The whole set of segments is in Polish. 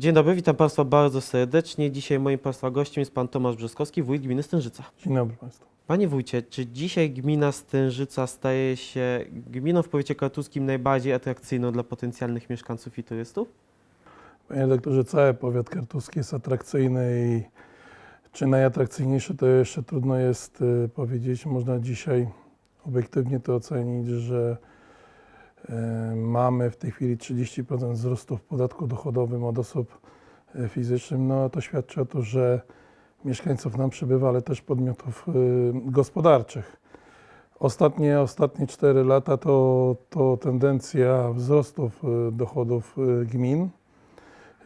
Dzień dobry, witam Państwa bardzo serdecznie. Dzisiaj moim Państwa gościem jest Pan Tomasz Brzeskowski, wójt gminy Stężyca. Dzień dobry Państwu. Panie wójcie, czy dzisiaj gmina Stężyca staje się gminą w powiecie kartuskim najbardziej atrakcyjną dla potencjalnych mieszkańców i turystów? Panie redaktorze, cały powiat kartuski jest atrakcyjny i czy najatrakcyjniejszy, to jeszcze trudno jest powiedzieć. Można dzisiaj obiektywnie to ocenić, że mamy w tej chwili 30% wzrostu w podatku dochodowym od osób fizycznych. No to świadczy o tym, że mieszkańców nam przybywa, ale też podmiotów gospodarczych. Ostatnie 4 lata to tendencja wzrostów dochodów gmin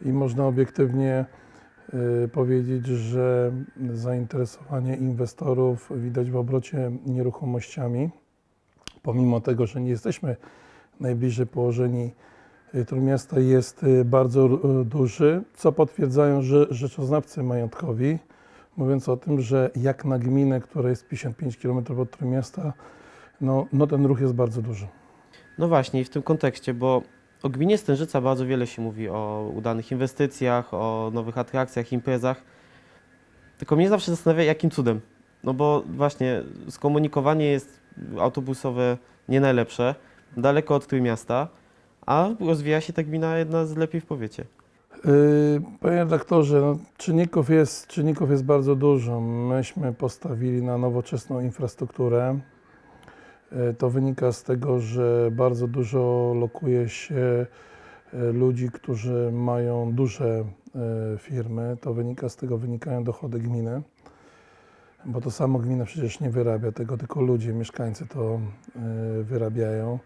i można obiektywnie powiedzieć, że zainteresowanie inwestorów widać w obrocie nieruchomościami. Pomimo tego, że nie jesteśmy najbliżej położeni Trójmiasta, jest bardzo duży, co potwierdzają rzeczoznawcy majątkowi, mówiąc o tym, że jak na gminę, która jest 55 km od Trójmiasta, no ten ruch jest bardzo duży. No właśnie, i w tym kontekście, bo o gminie Stężyca bardzo wiele się mówi o udanych inwestycjach, o nowych atrakcjach, imprezach. Tylko mnie zawsze zastanawia, jakim cudem. No bo właśnie skomunikowanie jest autobusowe nie najlepsze, daleko od Trójmiasta, a rozwija się ta gmina jedna z lepiej w powiecie. Panie redaktorze, czynników jest bardzo dużo. Myśmy postawili na nowoczesną infrastrukturę. To wynika z tego, że bardzo dużo lokuje się ludzi, którzy mają duże firmy. To wynika z tego, wynikają dochody gminy, bo to samo gmina przecież nie wyrabia tego, tylko ludzie, mieszkańcy to wyrabiają.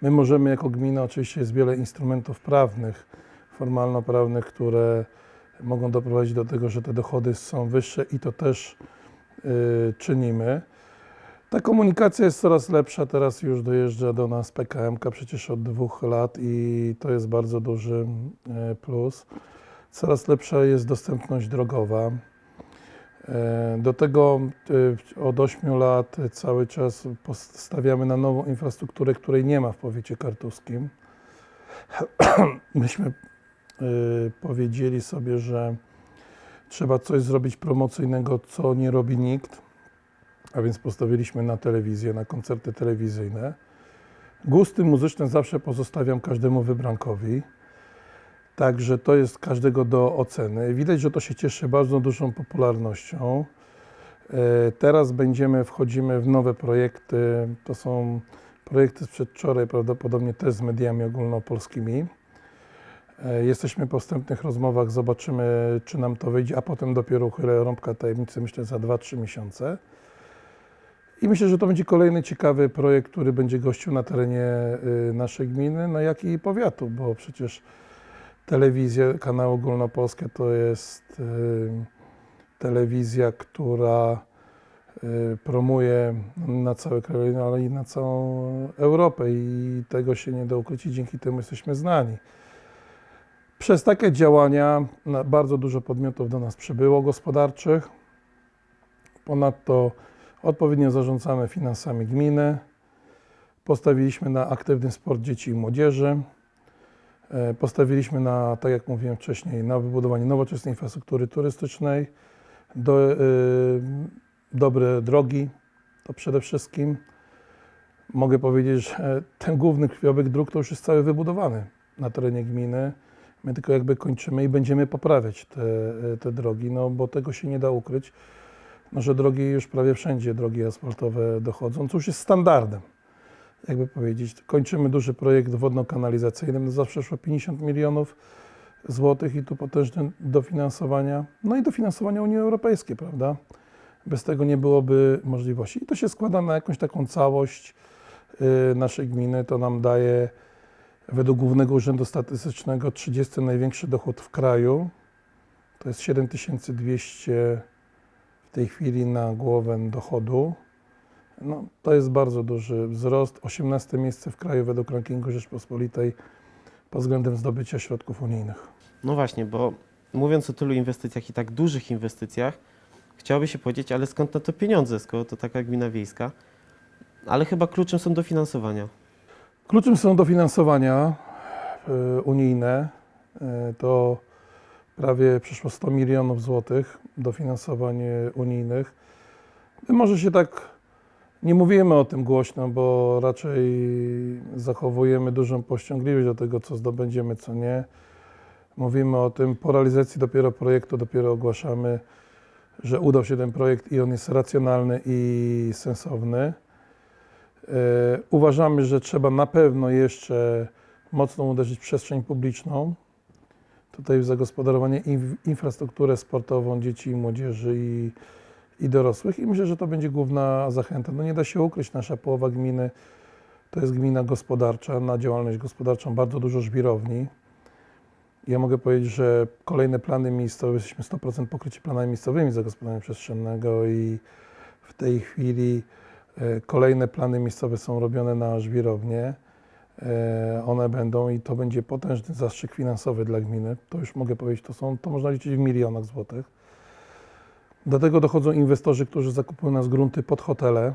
My możemy jako gmina, oczywiście jest wiele instrumentów prawnych, formalno-prawnych, które mogą doprowadzić do tego, że te dochody są wyższe i to też czynimy. Ta komunikacja jest coraz lepsza, teraz już dojeżdża do nas PKM-ka przecież od 2 lat i to jest bardzo duży plus. Coraz lepsza jest dostępność drogowa. Do tego od 8 lat cały czas stawiamy na nową infrastrukturę, której nie ma w powiecie kartuskim. Myśmy powiedzieli sobie, że trzeba coś zrobić promocyjnego, co nie robi nikt, a więc postawiliśmy na telewizję, na koncerty telewizyjne. Gusty muzyczne zawsze pozostawiam każdemu wybrankowi, także to jest każdego do oceny. Widać, że to się cieszy bardzo dużą popularnością. Teraz wchodzimy w nowe projekty, to są projekty z przedwczoraj, prawdopodobnie też z mediami ogólnopolskimi. Jesteśmy po wstępnych rozmowach, zobaczymy, czy nam to wyjdzie, a potem dopiero uchylę rąbka tajemnicy, myślę, za 2-3 miesiące. I myślę, że to będzie kolejny ciekawy projekt, który będzie gościł na terenie naszej gminy, no jak i powiatu, bo przecież telewizja, kanał ogólnopolskie to jest telewizja, która promuje na cały kraj, ale i na całą Europę i tego się nie da ukryć i dzięki temu jesteśmy znani. Przez takie działania bardzo dużo podmiotów do nas przybyło gospodarczych. Ponadto odpowiednio zarządzamy finansami gminy. Postawiliśmy na aktywny sport dzieci i młodzieży. Postawiliśmy na, tak jak mówiłem wcześniej, na wybudowanie nowoczesnej infrastruktury turystycznej, dobre drogi, to przede wszystkim. Mogę powiedzieć, że ten główny krwiobieg dróg to już jest cały wybudowany na terenie gminy. My tylko jakby kończymy i będziemy poprawiać te drogi, no bo tego się nie da ukryć, no, że drogi już prawie wszędzie, drogi asfaltowe dochodzą, co już jest standardem, jakby powiedzieć. Kończymy duży projekt wodno-kanalizacyjny, zawsze szło 50 milionów złotych i tu potężne dofinansowania, no i dofinansowania Unii Europejskiej, prawda? Bez tego nie byłoby możliwości. I to się składa na jakąś taką całość naszej gminy, to nam daje według Głównego Urzędu Statystycznego 30 największy dochód w kraju. To jest 7200 w tej chwili na głowę dochodu. No, to jest bardzo duży wzrost. 18 miejsce w kraju według rankingu Rzeczpospolitej pod względem zdobycia środków unijnych. No właśnie, bo mówiąc o tylu inwestycjach i tak dużych inwestycjach, chciałoby się powiedzieć, ale skąd na to pieniądze, skoro to taka gmina wiejska? Ale chyba kluczem są dofinansowania. Kluczem są dofinansowania unijne. To prawie przeszło 100 milionów złotych dofinansowanie unijnych. My może się tak nie mówimy o tym głośno, bo raczej zachowujemy dużą powściągliwość do tego, co zdobędziemy, co nie. Mówimy o tym po realizacji dopiero projektu, dopiero ogłaszamy, że udał się ten projekt i on jest racjonalny i sensowny. Uważamy, że trzeba na pewno jeszcze mocno uderzyć w przestrzeń publiczną. Tutaj w zagospodarowanie i w infrastrukturę sportową dzieci i młodzieży i dorosłych i myślę, że to będzie główna zachęta. No nie da się ukryć, nasza połowa gminy to jest gmina gospodarcza, na działalność gospodarczą bardzo dużo żwirowni. Ja mogę powiedzieć, że kolejne plany miejscowe, jesteśmy 100% pokryci planami miejscowymi zagospodarowania przestrzennego i w tej chwili kolejne plany miejscowe są robione na żwirownie. One będą i to będzie potężny zastrzyk finansowy dla gminy. To już mogę powiedzieć, to można liczyć w milionach złotych. Do tego dochodzą inwestorzy, którzy zakupują nas grunty pod hotele.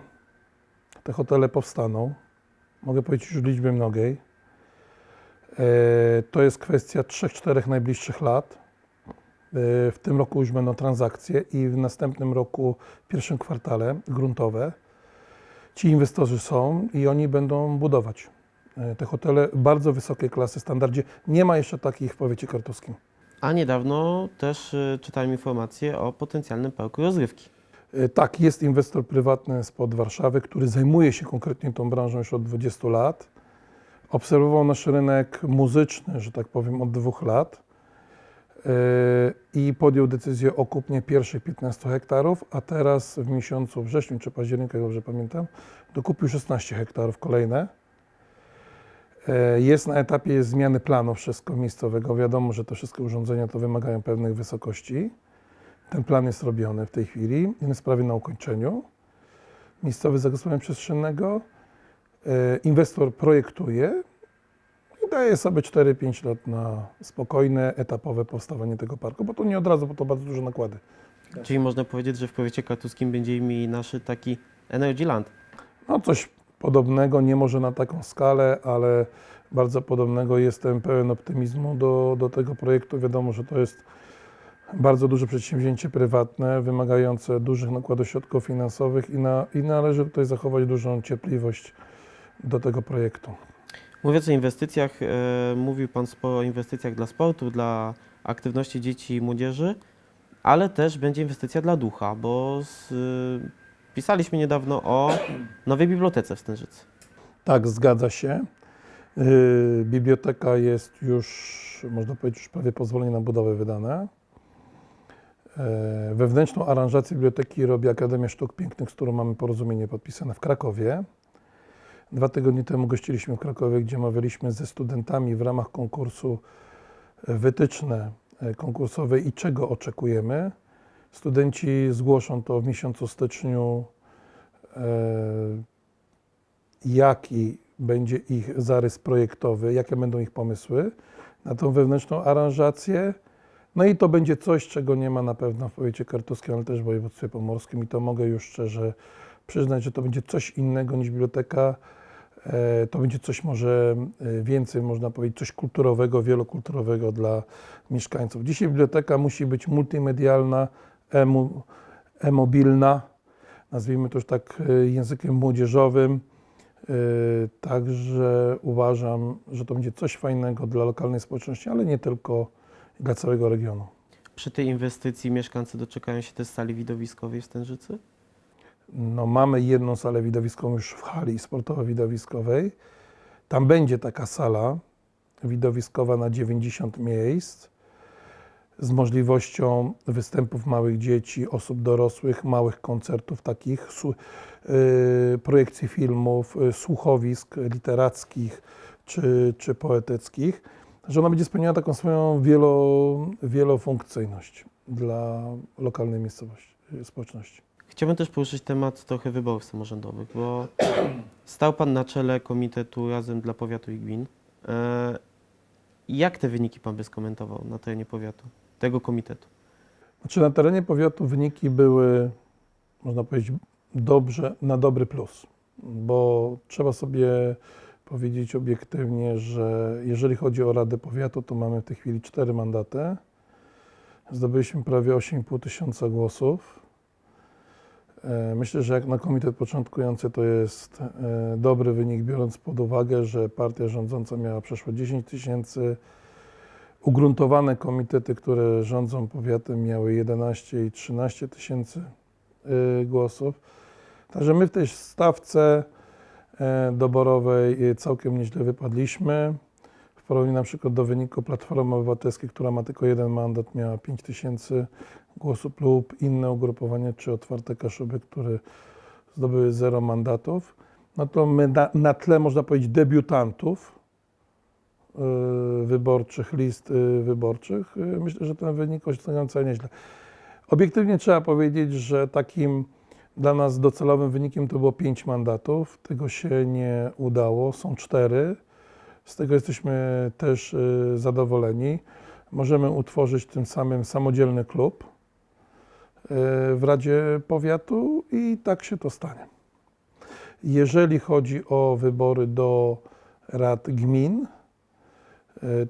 Te hotele powstaną. Mogę powiedzieć już w liczbie mnogiej. To jest kwestia 3-4 najbliższych lat. W tym roku już będą transakcje i w następnym roku, w pierwszym kwartale gruntowe. Ci inwestorzy są i oni będą budować te hotele bardzo wysokiej klasy, standardzie. Nie ma jeszcze takich w powiecie kartuskim. A niedawno też czytałem informacje o potencjalnym parku rozrywki. Tak, jest inwestor prywatny spod Warszawy, który zajmuje się konkretnie tą branżą już od 20 lat. Obserwował nasz rynek muzyczny, że tak powiem, od 2 lat i podjął decyzję o kupnie pierwszych 15 hektarów, a teraz w miesiącu wrześniu czy października, jak dobrze pamiętam, dokupił 16 hektarów kolejne. Jest na etapie zmiany planu wszystko miejscowego. Wiadomo, że te wszystkie urządzenia to wymagają pewnych wysokości. Ten plan jest robiony w tej chwili, jest prawie na ukończeniu. Miejscowy zagospodarowania przestrzennego. Inwestor projektuje i daje sobie 4-5 lat na spokojne, etapowe powstawanie tego parku, bo to nie od razu, bo to bardzo duże nakłady. Czyli można powiedzieć, że w powiecie kartuskim będziemy mieli nasz taki Energyland. No coś podobnego, nie może na taką skalę, ale bardzo podobnego. Jestem pełen optymizmu do tego projektu. Wiadomo, że to jest bardzo duże przedsięwzięcie prywatne, wymagające dużych nakładów środków finansowych i należy tutaj zachować dużą cierpliwość do tego projektu. Mówiąc o inwestycjach, mówił Pan sporo o inwestycjach dla sportu, dla aktywności dzieci i młodzieży, ale też będzie inwestycja dla ducha, bo pisaliśmy niedawno o nowej bibliotece w Stężycy. Tak, zgadza się. Biblioteka jest już, można powiedzieć, już prawie pozwolenie na budowę wydane. Wewnętrzną aranżację biblioteki robi Akademia Sztuk Pięknych, z którą mamy porozumienie podpisane w Krakowie. 2 tygodnie temu gościliśmy w Krakowie, gdzie omawialiśmy ze studentami w ramach konkursu wytyczne konkursowe i czego oczekujemy. Studenci zgłoszą to w miesiącu styczniu, jaki będzie ich zarys projektowy, jakie będą ich pomysły na tą wewnętrzną aranżację. No i to będzie coś, czego nie ma na pewno w powiecie kartuskim, ale też w województwie pomorskim i to mogę już szczerze przyznać, że to będzie coś innego niż biblioteka. To będzie coś może więcej, można powiedzieć, coś kulturowego, wielokulturowego dla mieszkańców. Dzisiaj biblioteka musi być multimedialna, e-mobilna, nazwijmy to już tak językiem młodzieżowym. Także uważam, że to będzie coś fajnego dla lokalnej społeczności, ale nie tylko, dla całego regionu. Przy tej inwestycji mieszkańcy doczekają się też sali widowiskowej w Stężycy? No, mamy jedną salę widowiskową już w hali sportowo-widowiskowej. Tam będzie taka sala widowiskowa na 90 miejsc z możliwością występów małych dzieci, osób dorosłych, małych koncertów takich, projekcji filmów, słuchowisk literackich czy poetyckich, że ona będzie spełniała taką swoją wielofunkcyjność dla lokalnej miejscowości, społeczności. Chciałbym też poruszyć temat trochę wyborów samorządowych, bo stał Pan na czele Komitetu Razem dla Powiatu i Gmin. Jak te wyniki Pan by skomentował na terenie powiatu, tego komitetu? Znaczy na terenie powiatu wyniki były, można powiedzieć, dobrze, na dobry plus, bo trzeba sobie powiedzieć obiektywnie, że jeżeli chodzi o Radę Powiatu, to mamy w tej chwili 4 mandaty. Zdobyliśmy prawie 8,5 tysiąca głosów. Myślę, że jak na komitet początkujący to jest dobry wynik, biorąc pod uwagę, że partia rządząca miała przeszło 10 tysięcy. Ugruntowane komitety, które rządzą powiatem, miały 11 i 13 tysięcy głosów. Także my w tej stawce doborowej całkiem nieźle wypadliśmy. W porównaniu na przykład do wyniku Platformy Obywatelskiej, która ma tylko jeden mandat, miała 5 tysięcy głosów, lub inne ugrupowania, czy Otwarte Kaszuby, które zdobyły 0 mandatów. No to my na tle, można powiedzieć, debiutantów wyborczych, list wyborczych, myślę, że ten wynik osiągnął całkiem nieźle. Obiektywnie trzeba powiedzieć, że takim dla nas docelowym wynikiem to było 5 mandatów. Tego się nie udało, są 4. Z tego jesteśmy też zadowoleni. Możemy utworzyć tym samym samodzielny klub w Radzie Powiatu i tak się to stanie. Jeżeli chodzi o wybory do rad gmin,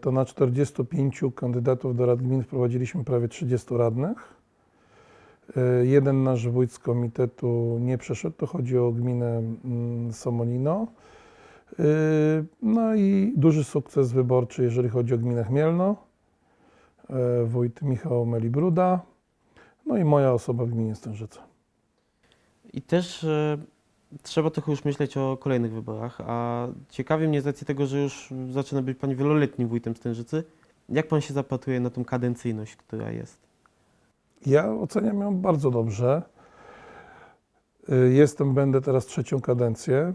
to na 45 kandydatów do rad gmin wprowadziliśmy prawie 30 radnych. Jeden nasz wójt z komitetu nie przeszedł, to chodzi o gminę Somonino. No i duży sukces wyborczy, jeżeli chodzi o gminę Chmielno. Wójt Michał Melibruda, no i moja osoba w gminie Stężyca. I też trzeba trochę już myśleć o kolejnych wyborach, a ciekawi mnie z racji tego, że już zaczyna być Pan wieloletnim wójtem Stężycy, jak Pan się zapatruje na tą kadencyjność, która jest? Ja oceniam ją bardzo dobrze. Będę teraz 3. kadencję.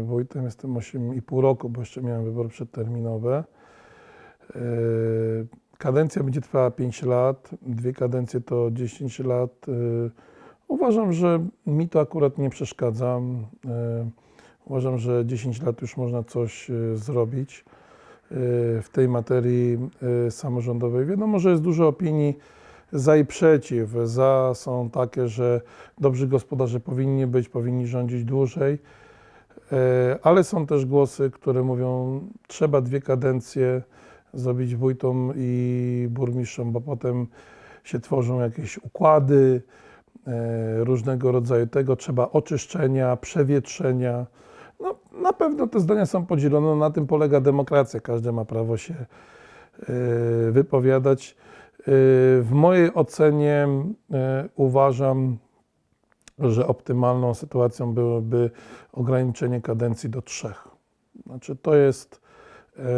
Wójtem jestem 8,5 roku, bo jeszcze miałem wybory przedterminowe. Kadencja będzie trwała 5 lat, 2 kadencje to 10 lat. Uważam, że mi to akurat nie przeszkadza. Uważam, że 10 lat już można coś zrobić w tej materii samorządowej. Wiadomo, że jest dużo opinii za i przeciw. Za są takie, że dobrzy gospodarze powinni rządzić dłużej, ale są też głosy, które mówią, trzeba 2 kadencje zrobić wójtom i burmistrzom, bo potem się tworzą jakieś układy różnego rodzaju tego, trzeba oczyszczenia, przewietrzenia. No, na pewno te zdania są podzielone, na tym polega demokracja, każdy ma prawo się wypowiadać. W mojej ocenie uważam, że optymalną sytuacją byłoby ograniczenie kadencji do 3. Znaczy to jest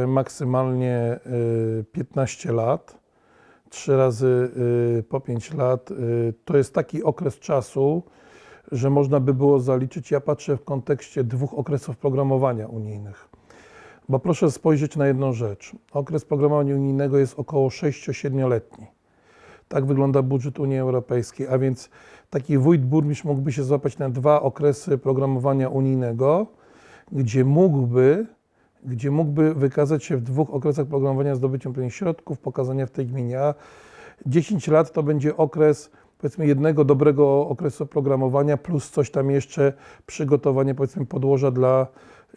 maksymalnie 15 lat, 3 razy po 5 lat. To jest taki okres czasu, że można by było zaliczyć, ja patrzę w kontekście 2 okresów programowania unijnych. Bo proszę spojrzeć na jedną rzecz. Okres programowania unijnego jest około 6-7-letni. Tak wygląda budżet Unii Europejskiej, a więc taki wójt, burmistrz mógłby się złapać na 2 okresy programowania unijnego, gdzie mógłby wykazać się w 2 okresach programowania zdobyciem pewnych środków, pokazania w tej gminie. A 10 lat to będzie okres, powiedzmy, jednego dobrego okresu programowania plus coś tam jeszcze, przygotowanie, powiedzmy, podłoża dla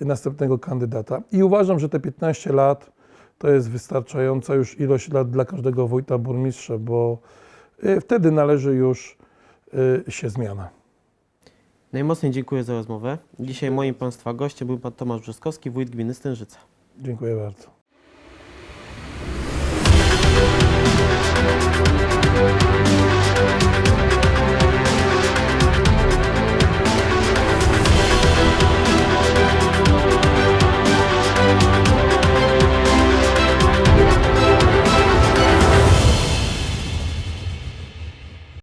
następnego kandydata. I uważam, że te 15 lat to jest wystarczająca już ilość lat dla każdego wójta, burmistrza, bo wtedy należy już się zmiana. Najmocniej dziękuję za rozmowę. Dzisiaj moim Państwa gościem był Pan Tomasz Brzoskowski, wójt gminy Stężyca. Dziękuję bardzo.